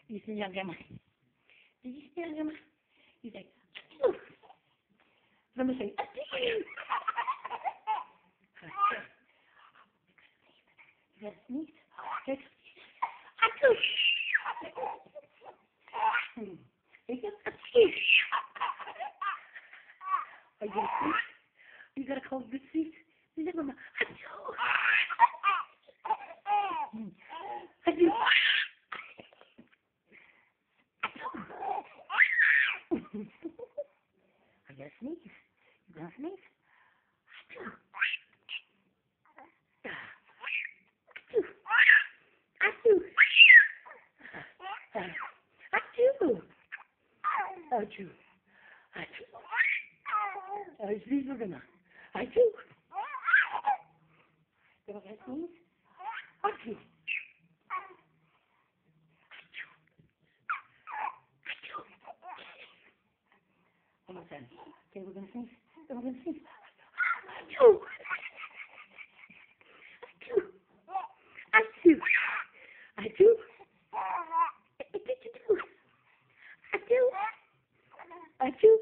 You see your grandma. Did you see your grandma? You say, achoo. Grandma say, achoo. You gotta sneeze. Okay. Achoo. You gotta achoo. Are you gonna sneeze? You gotta call good sneeze. You say, Grandma, achoo. Achoo. I gotta sneeze. You gonna sneeze? Achoo. Achoo. Achoo. Achoo. Achoo. Sneeze, we're gonna. Achoo. You gonna sneeze? Achoo. One more time. Okay, we're gonna sneeze. We're gonna sneeze. Achoo! Achoo! Achoo! Achoo! Achoo! Achoo!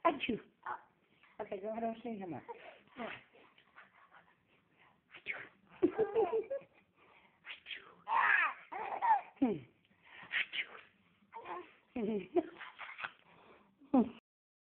Achoo! Okay, go ahead and sneeze him up.